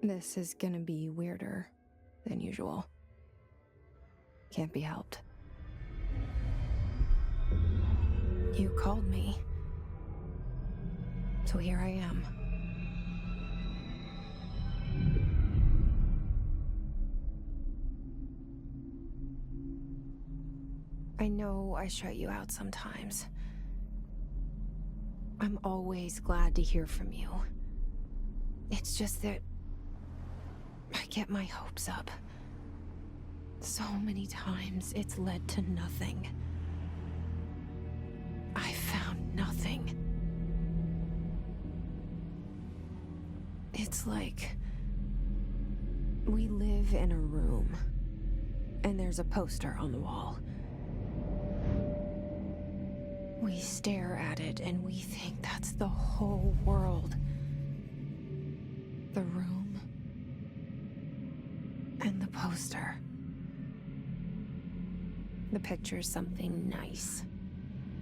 This is gonna be weirder than usual. Can't be helped. You called me. So here I am. I know I shut you out sometimes. I'm always glad to hear from you. It's just that I get my hopes up. So many times it's led to nothing. I found nothing. It's like we live in a room, and there's a poster on the wall. We stare at it and we think that's the whole world. The room and the poster. The picture's something nice.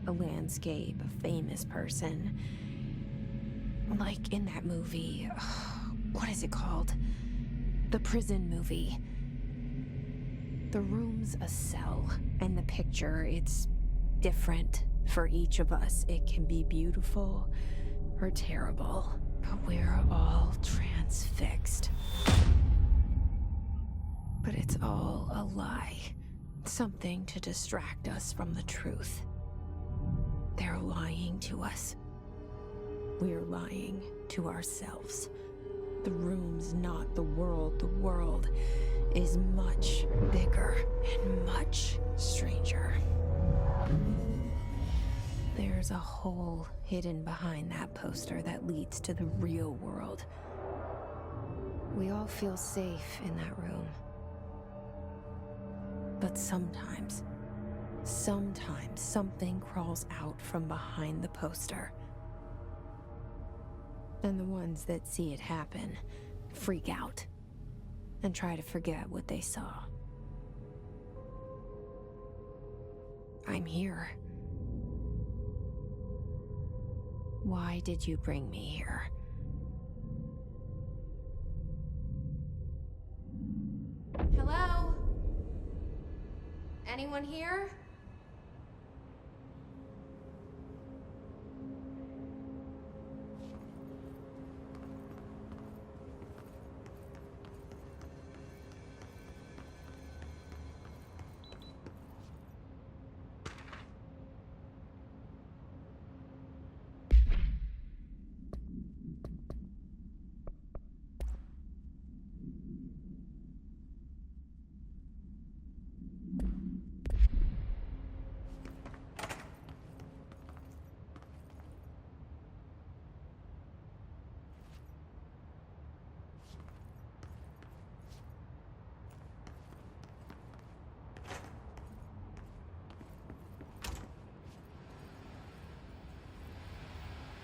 A landscape, a famous person. Like in that movie, what is it called? The prison movie. The room's a cell, and the picture, it's different for each of us. It can be beautiful or terrible, but we're all transfixed. But it's all a lie. Something to distract us from the truth. They're lying to us. We're lying to ourselves. The room's not the world. The world is much bigger and much stranger. There's a hole hidden behind that poster that leads to the real world. We all feel safe in that room. But sometimes something crawls out from behind the poster. And the ones that see it happen freak out and try to forget what they saw. I'm here. Why did you bring me here? Hello? Anyone here?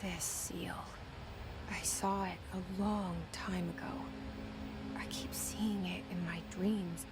This seal. I saw it a long time ago. I keep seeing it in my dreams.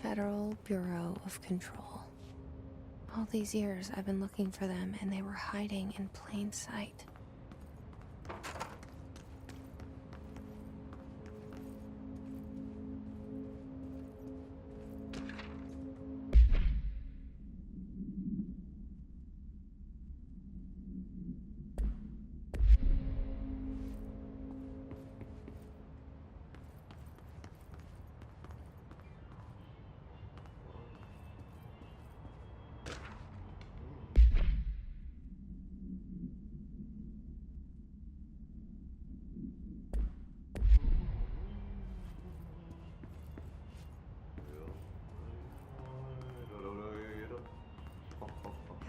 Federal Bureau of Control. All these years I've been looking for them, and they were hiding in plain sight.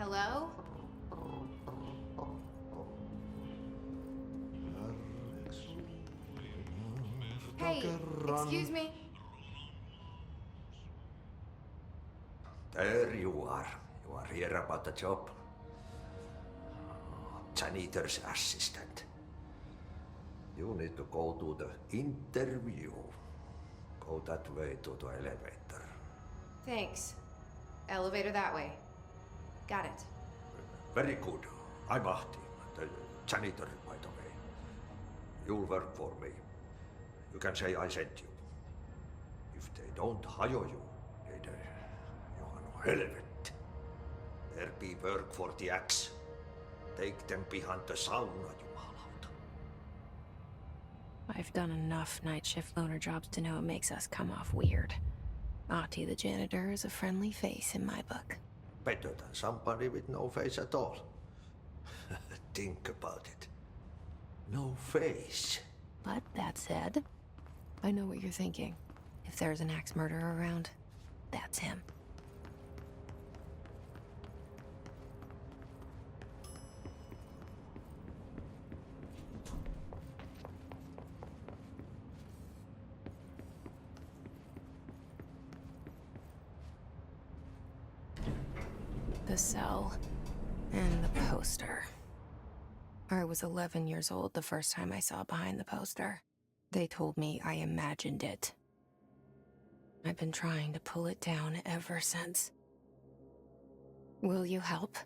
Hello? Hey, excuse me. There you are. You are here about the job. Janitor's assistant. You need to go to the interview. Go that way to the elevator. Thanks. Elevator that way. Got it. Very good. I'm Ahti, the janitor, by the way. You'll work for me. You can say I sent you. If they don't hire you, then you are no helvet. There be work for the axe. Take them behind the sauna, jumalauta. I've done enough night shift loner jobs to know it makes us come off weird. Ahti the janitor is a friendly face in my book. Better than somebody with no face at all. Think about it. No face. But that said, I know what you're thinking. If there's an axe murderer around, that's him. The cell and the poster. I was 11 years old the first time I saw behind the poster. They told me I imagined it. I've been trying to pull it down ever since. Will you help?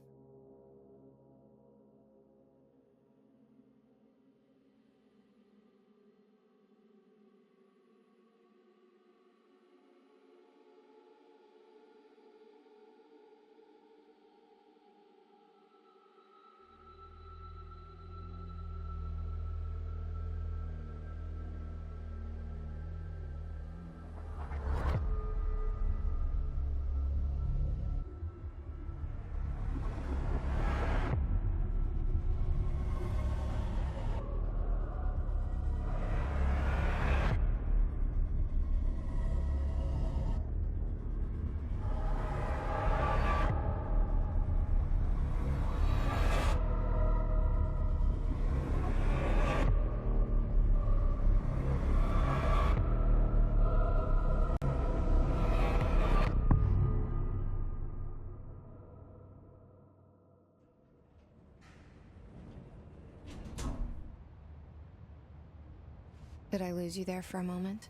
Did I lose you there for a moment?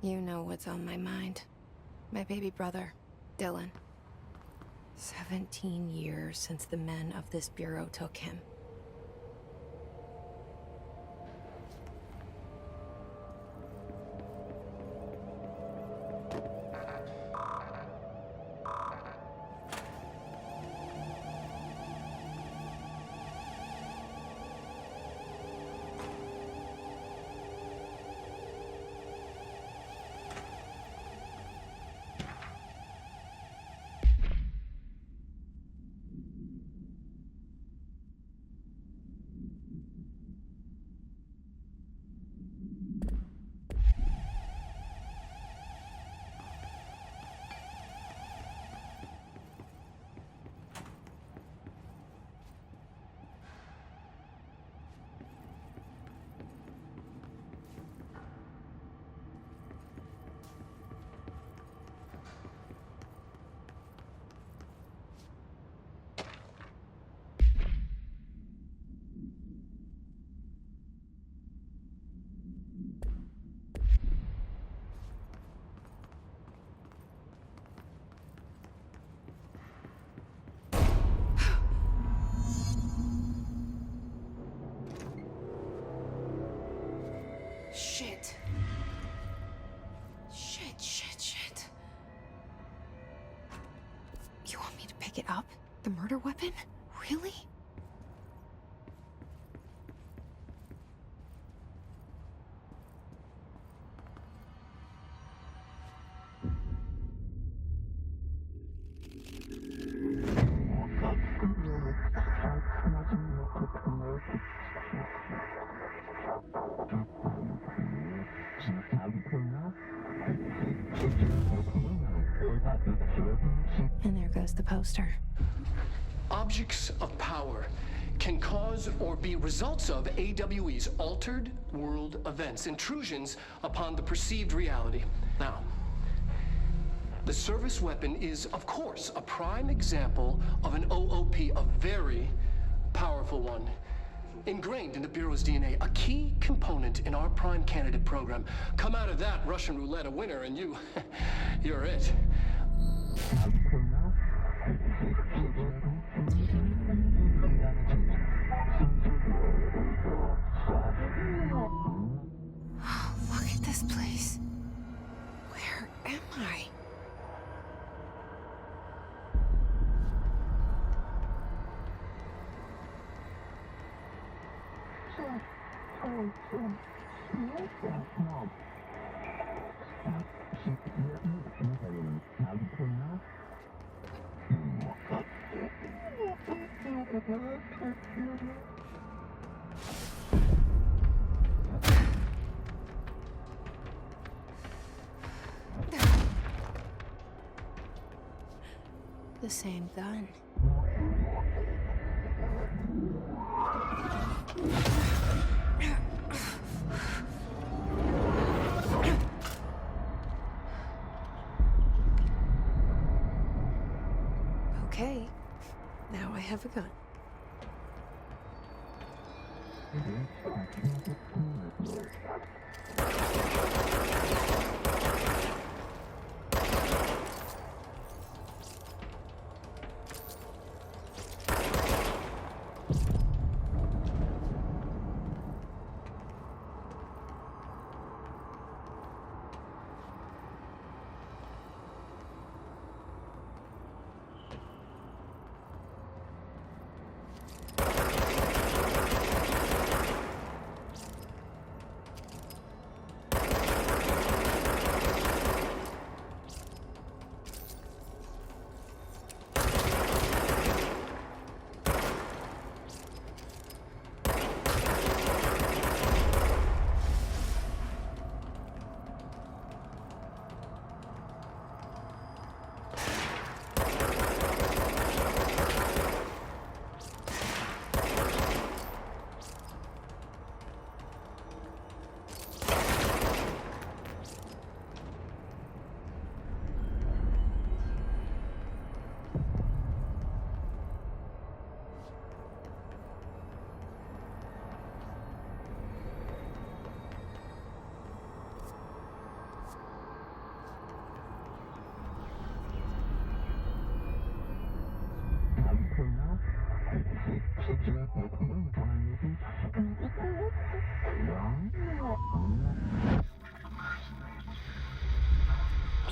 You know what's on my mind. My baby brother, Dylan. 17 years since the men of this bureau took him. Shit. Shit. You want me to pick it up? The murder weapon? Really? And there goes the poster. Objects of power can cause or be results of AWE's altered world events, intrusions upon the perceived reality. Now, the service weapon is, of course, a prime example of an OOP, a very powerful one. Ingrained in the Bureau's DNA, a key component in our prime candidate program. Come out of that Russian roulette a winner and you're it. Oh, look at this place. Where am I? The same gun. Okay, now I have a gun.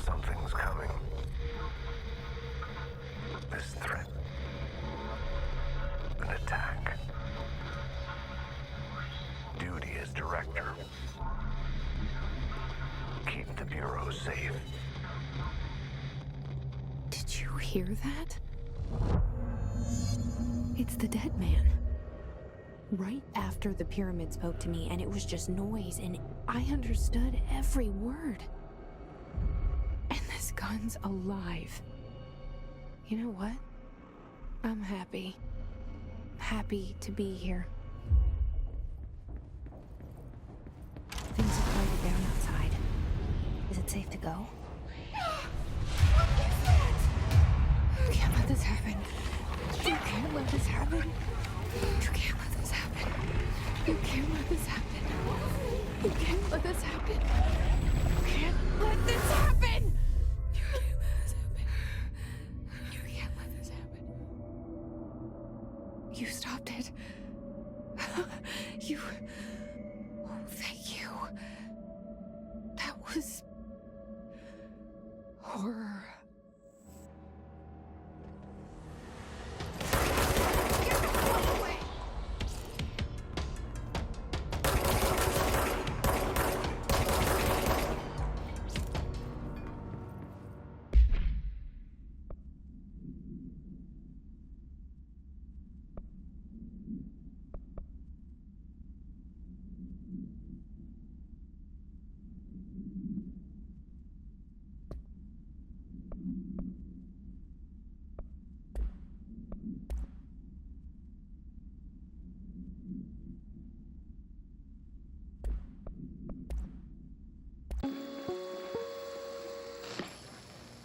Something's coming. This threat. An attack. Duty as director. Keep the Bureau safe. Did you hear that? It's the dead man. Right after the pyramid spoke to me, and it was just noise, and I understood every word. And this gun's alive. You know what? I'm happy. Happy to be here. Things have quieted down outside. Is it safe to go? What is that? You can't let this happen. You can't let this happen. You can't let this happen. You can't let this happen. You can't let this happen. You can't let this happen. You can't let this happen. You can't let this happen. You stopped it. You... Oh, thank you. That was... horror.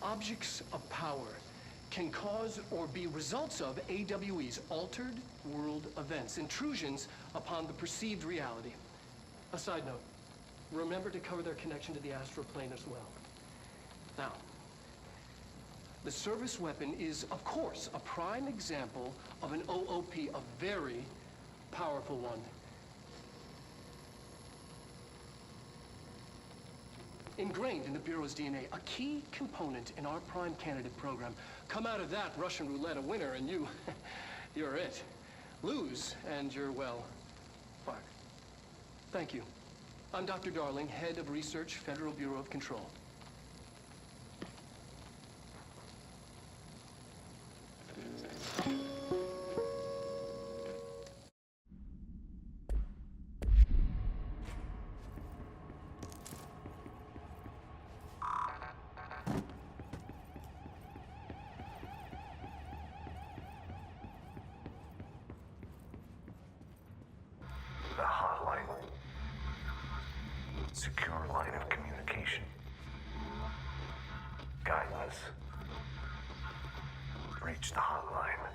objects of power can cause or be results of AWE's altered world events, intrusions upon the perceived reality. A side note, remember to cover their connection to the astral plane as well. Now, the service weapon is, of course, a prime example of an OOP, a very powerful one. Ingrained in the Bureau's DNA, a key component in our prime candidate program. Come out of that Russian roulette a winner and you're it. Lose and you're, well, fuck. Thank you. I'm Dr. Darling, Head of Research, Federal Bureau of Control. The hotline. Secure line of communication. Guidance. Reach the hotline.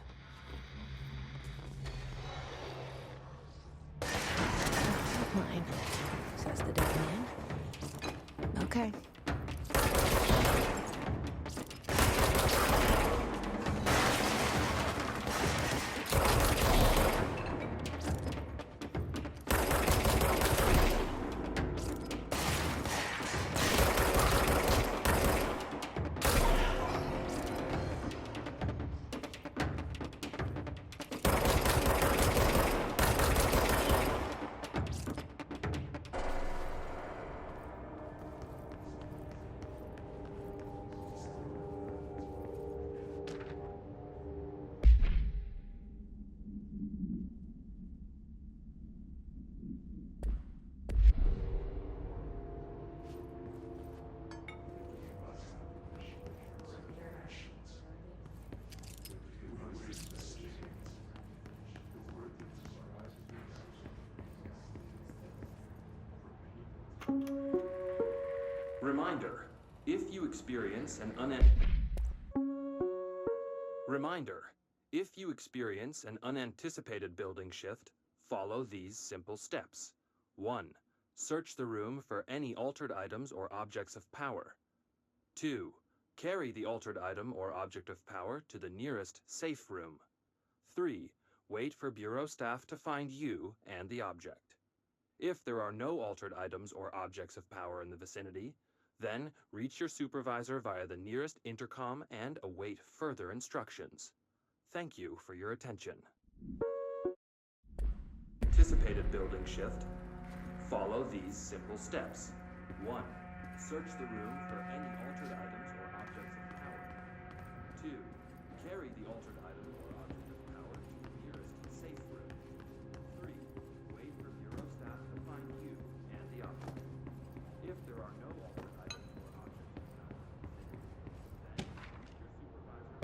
Mine, says the dead man. Okay. Reminder, if you experience an unanticipated building shift, follow these simple steps. 1. Search the room for any altered items or objects of power. 2. Carry the altered item or object of power to the nearest safe room. 3. Wait for Bureau staff to find you and the object. If there are no altered items or objects of power in the vicinity, then reach your supervisor via the nearest intercom and await further instructions. Thank you for your attention. Anticipated building shift. Follow these simple steps. 1. Search the room for any altered items or objects of power. 2. Carry the altered item or object of power to the nearest safe room. 3. Wait for Bureau staff to find you and the object. If there are no altered items or objects of power, then reach your supervisor.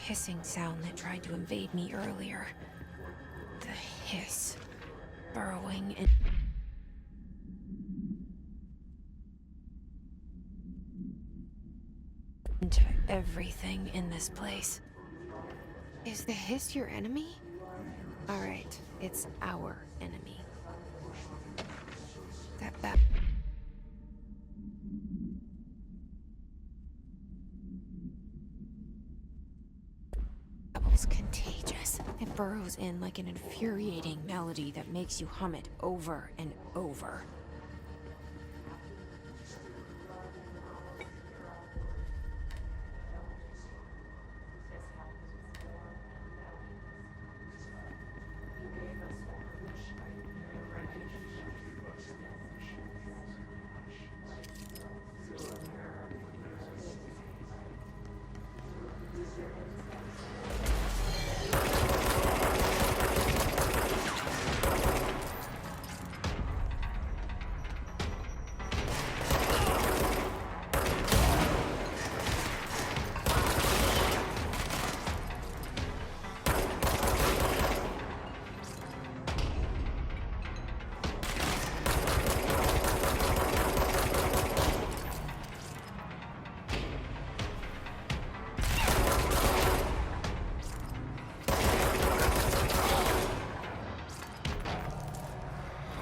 Hissing sound that tried to invade me earlier. The hiss, burrowing into everything in this place. Is the hiss your enemy? Alright, it's our enemy. That is contagious. It burrows in like an infuriating melody that makes you hum it over and over.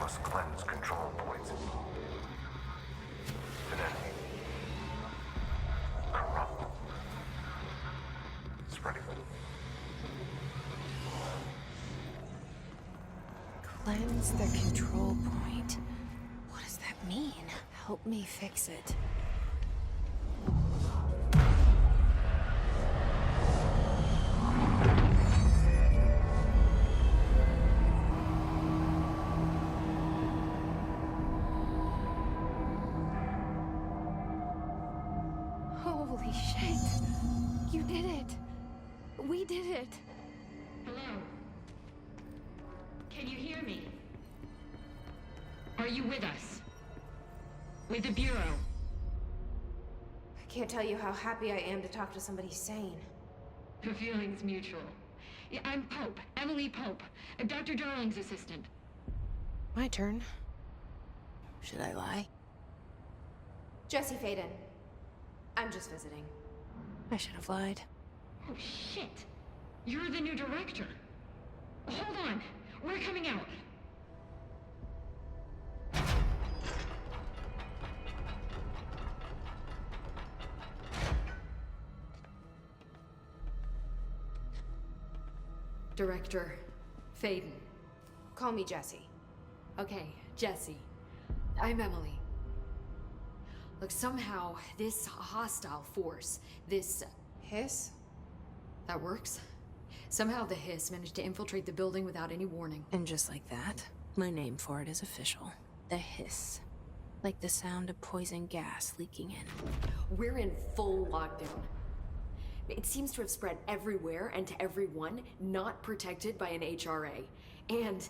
Must cleanse control points. And then corrupt. Spreading. Cleanse the control point. What does that mean? Help me fix it. Holy shit! You did it! We did it! Hello? Can you hear me? Are you with us? With the Bureau? I can't tell you how happy I am to talk to somebody sane. The feeling's mutual. Yeah, I'm Pope, Emily Pope, Dr. Darling's assistant. My turn. Should I lie? Jesse Faden. I'm just visiting. I should have lied. Oh, shit. You're the new director. Hold on. We're coming out. Director Faden. Call me Jesse. Okay, Jesse. I'm Emily. Look, somehow this hostile force, this... Hiss? that works? Somehow the hiss managed to infiltrate the building without any warning. And just like that, my name for it is official. The hiss. Like the sound of poison gas leaking in. We're in full lockdown. It seems to have spread everywhere and to everyone not protected by an HRA. And,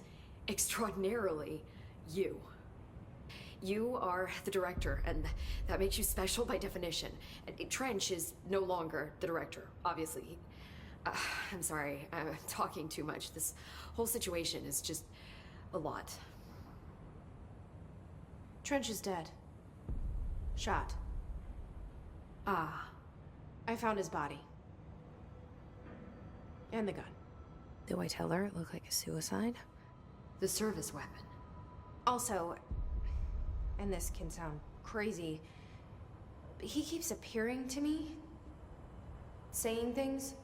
extraordinarily, you. You are the director, and that makes you special by definition. Trench is no longer the director, obviously. I'm sorry, I'm talking too much. This whole situation is just a lot. Trench is dead. Shot. Ah, I found his body. And the gun. Do I tell her it looked like a suicide? the service weapon. Also, and this can sound crazy, but he keeps appearing to me, saying things.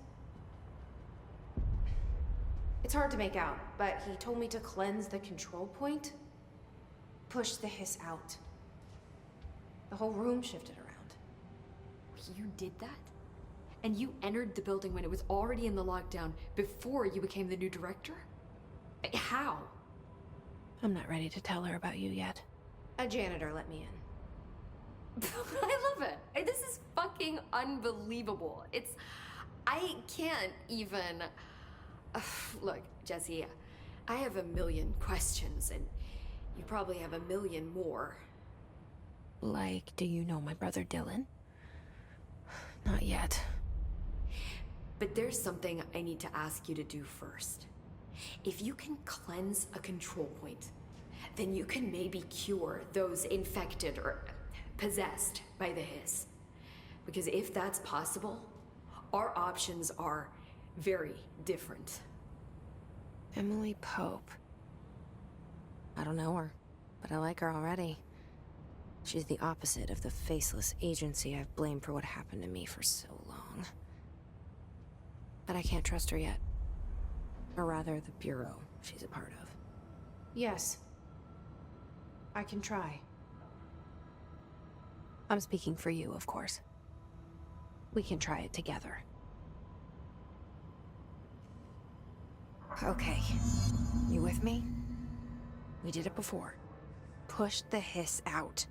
It's hard to make out, but he told me to cleanse the control point, push the hiss out. The whole room shifted around. You did that? And you entered the building when it was already in the lockdown before you became the new director? How? I'm not ready to tell her about you yet. A janitor let me in. I love it. This is fucking unbelievable. I can't even... Look, Jesse, I have a million questions, and you probably have a million more. Like, do you know my brother Dylan? Not yet. But there's something I need to ask you to do first. If you can cleanse a control point, then you can maybe cure those infected or possessed by the hiss. Because if that's possible, our options are very different. Emily Pope. I don't know her, but I like her already. She's the opposite of the faceless agency I've blamed for what happened to me for so long. but I can't trust her yet. Or rather, the Bureau she's a part of. Yes. I can try. I'm speaking for you, of course. We can try it together. Okay. You with me? We did it before. Push the hiss out.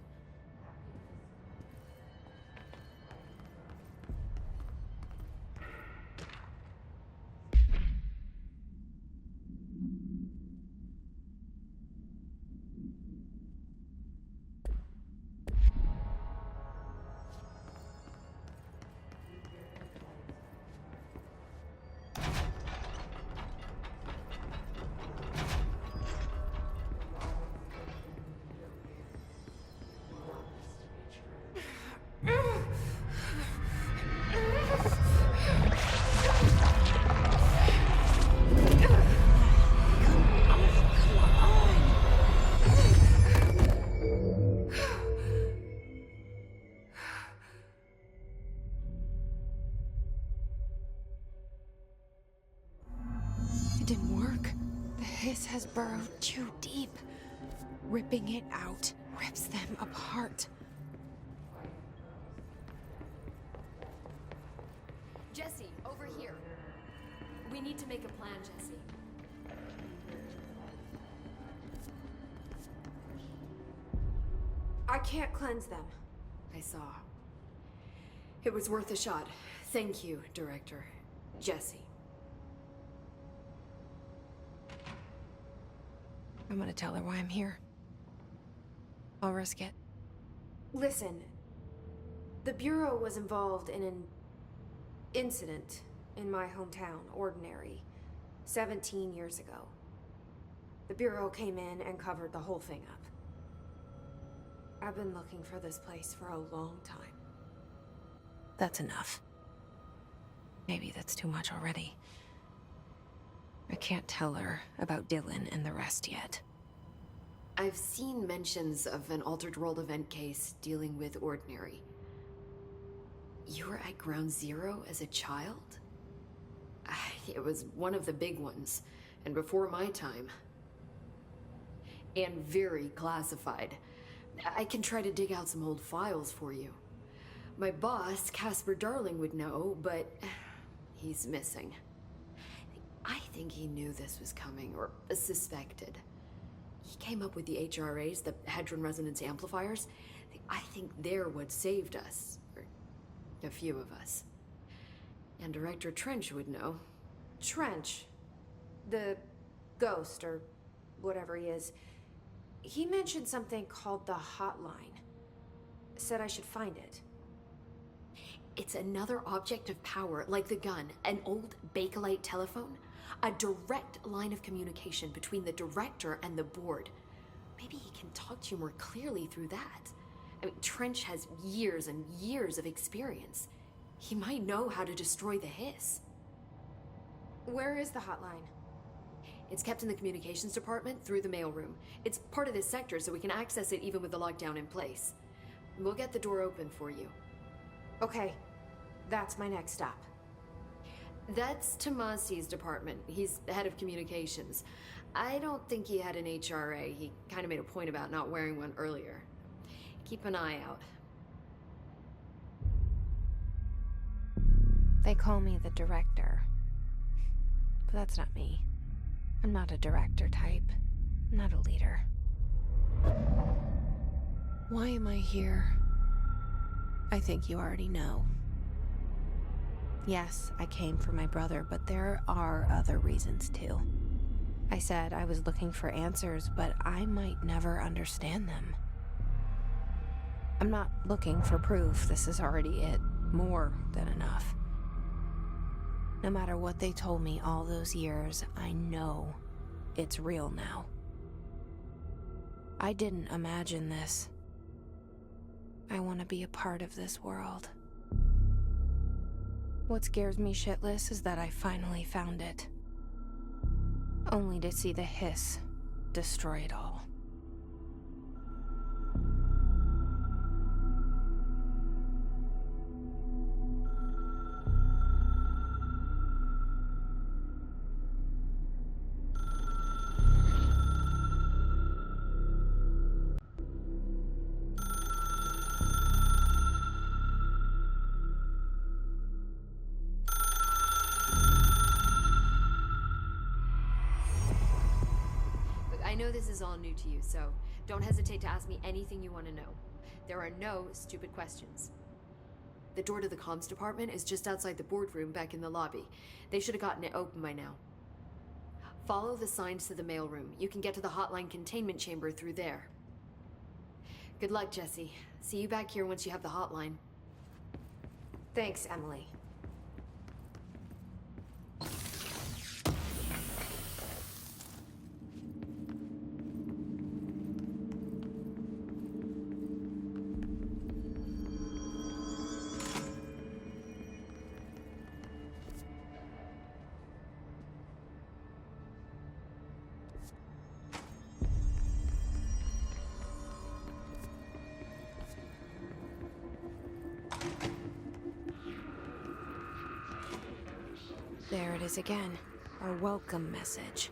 It didn't work. The hiss has burrowed too deep. Ripping it out rips them apart. Jesse, over here. We need to make a plan, Jesse. I can't cleanse them. I saw. It was worth a shot. Thank you, Director. Jesse. I'm gonna tell her why I'm here. I'll risk it. Listen, the Bureau was involved in an incident in my hometown, Ordinary, 17 years ago. The Bureau came in and covered the whole thing up. I've been looking for this place for a long time. That's enough. Maybe that's too much already. I can't tell her about Dylan and the rest yet. I've seen mentions of an Altered World event case dealing with Ordinary. You were at Ground Zero as a child? It was one of the big ones, and before my time. And very classified. I can try to dig out some old files for you. My boss, Casper Darling, would know, but he's missing. I think he knew this was coming, or suspected. He came up with the HRAs, the Hadron Resonance Amplifiers. I think they're what saved us, or a few of us. And Director Trench would know. Trench, the ghost, or whatever he is, he mentioned something called the Hotline. Said I should find it. It's another object of power, like the gun, an old Bakelite telephone. A direct line of communication between the director and the board. Maybe he can talk to you more clearly through that. I mean, Trench has years and years of experience. He might know how to destroy the hiss. Where is the hotline? It's kept in the communications department through the mailroom. It's part of this sector, so we can access it even with the lockdown in place. We'll get the door open for you. Okay, that's my next stop. That's Tomasi's department. He's the head of communications. I don't think he had an HRA. He kind of made a point about not wearing one earlier. Keep an eye out. They call me the director. But that's not me. I'm not a director type. I'm not a leader. Why am I here? I think you already know. Yes, I came for my brother, but there are other reasons too. I said I was looking for answers, but I might never understand them. I'm not looking for proof. This is already it. More than enough. No matter what they told me all those years, I know it's real now. I didn't imagine this. I want to be a part of this world. What scares me shitless is that I finally found it. Only to see the hiss destroy it all. this is all new to you, so don't hesitate to ask me anything you want to know. There are no stupid questions. The door to the comms department is just outside the boardroom back in the lobby. They should have gotten it open by now. Follow the signs to the mailroom. You can get to the hotline containment chamber through there. Good luck, Jesse. See you back here once you have the hotline. Thanks, Emily. There it is again. Our welcome message.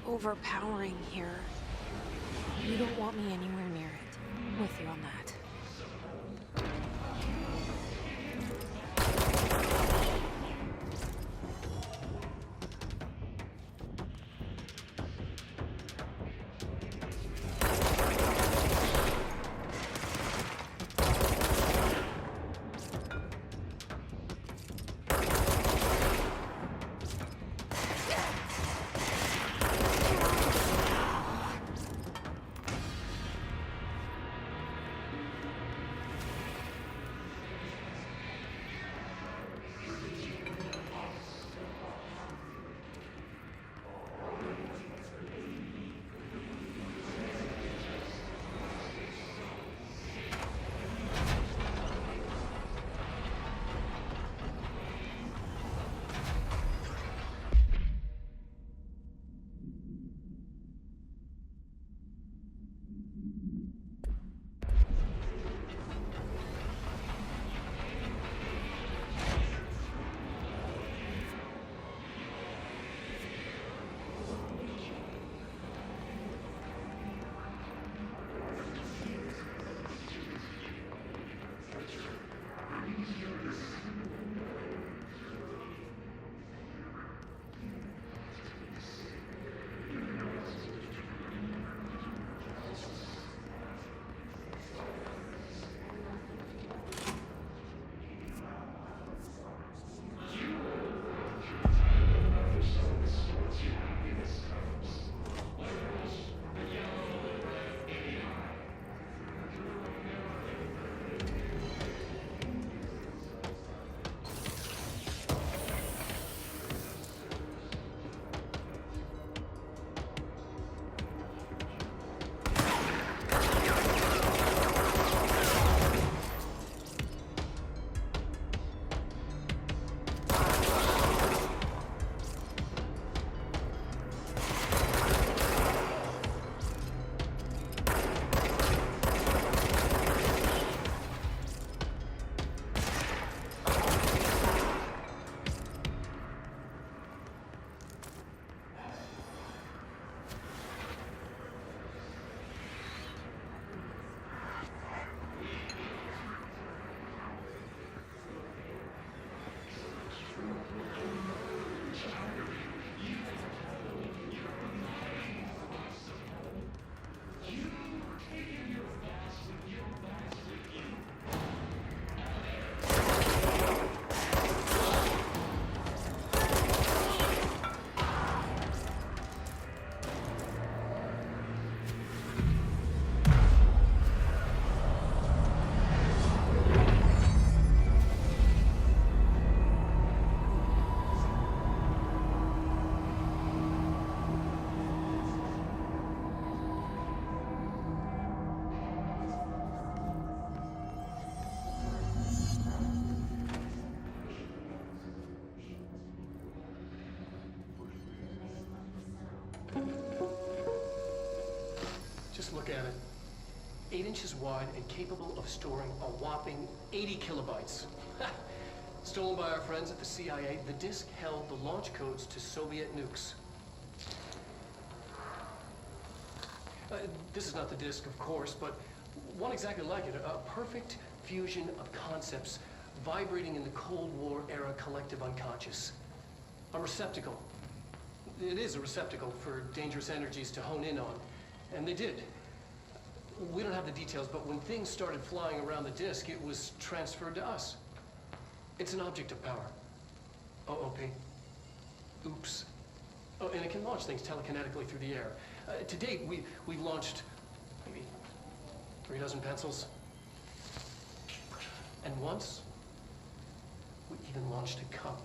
Overpowering here. You don't want me anywhere near it. I'm with you on that. at it. 8 inches wide and capable of storing a whopping 80 kilobytes. Stolen by our friends at the CIA, the disk held the launch codes to Soviet nukes. This is not the disk, of course, but one exactly like it. A perfect fusion of concepts vibrating in the Cold War era collective unconscious. A receptacle. It is a receptacle for dangerous energies to hone in on. And they did. We don't have the details, but when things started flying around the disk, it was transferred to us. It's an object of power. OOP. Oops. Oh, and it can launch things telekinetically through the air. To date, we've launched maybe 3 dozen pencils. And once, we even launched a cup.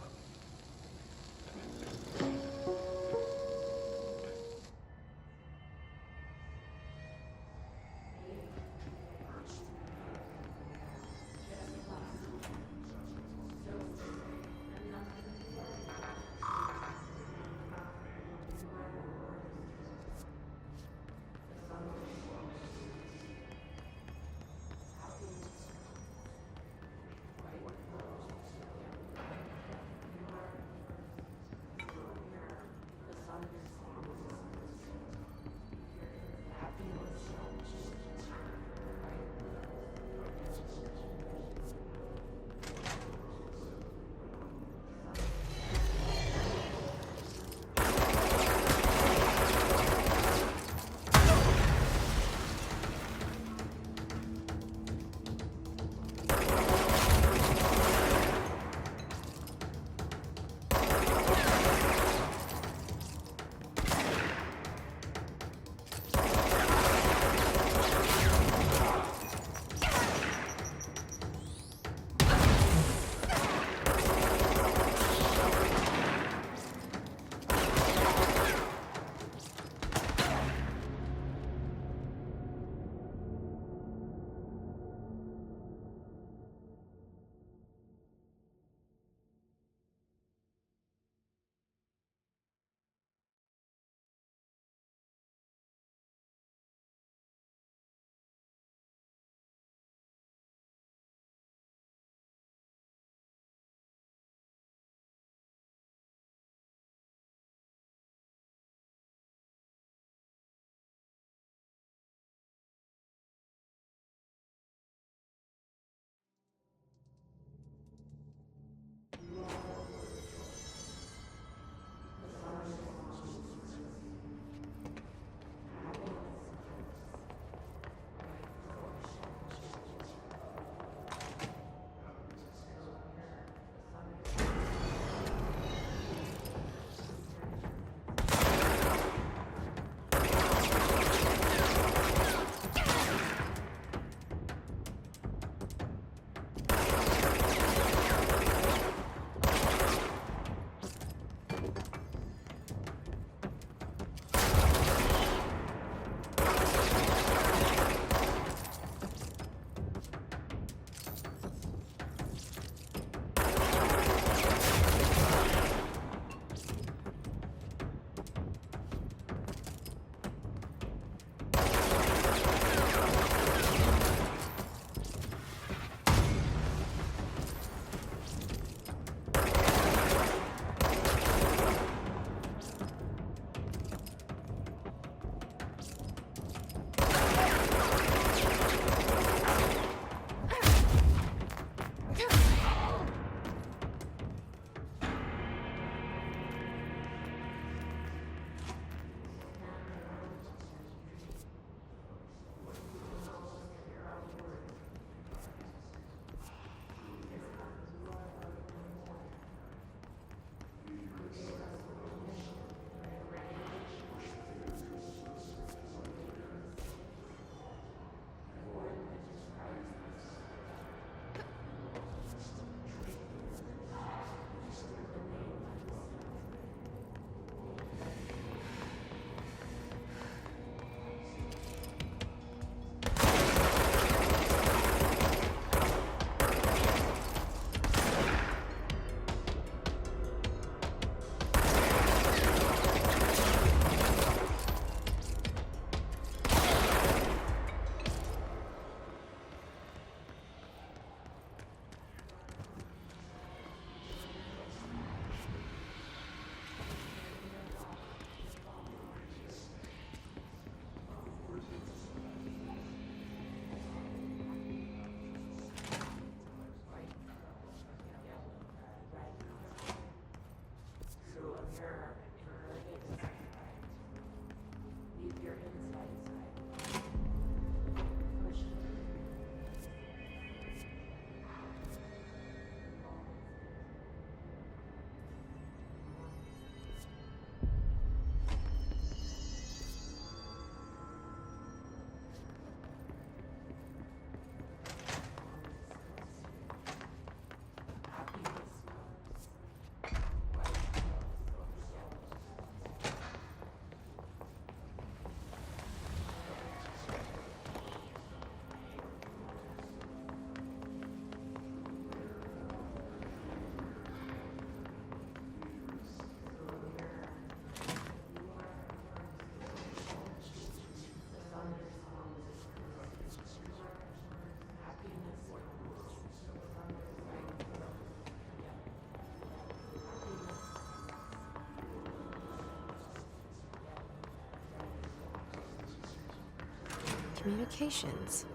Communications.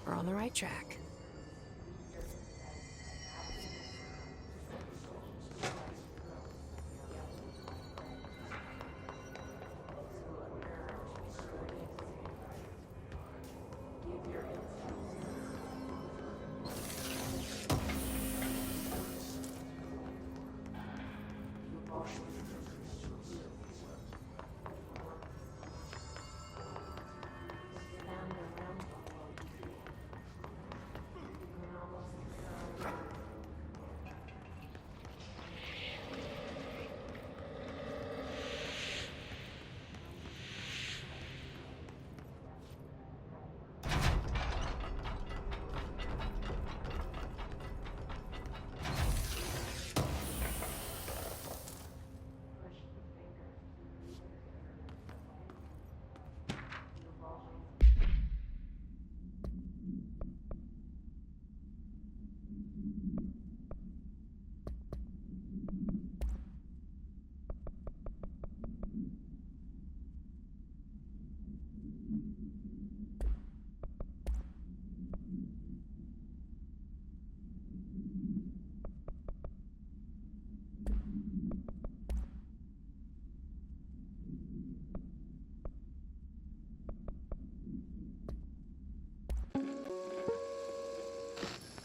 We're on the right track.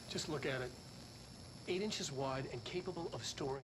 Just look at it. 8 inches wide and capable of storing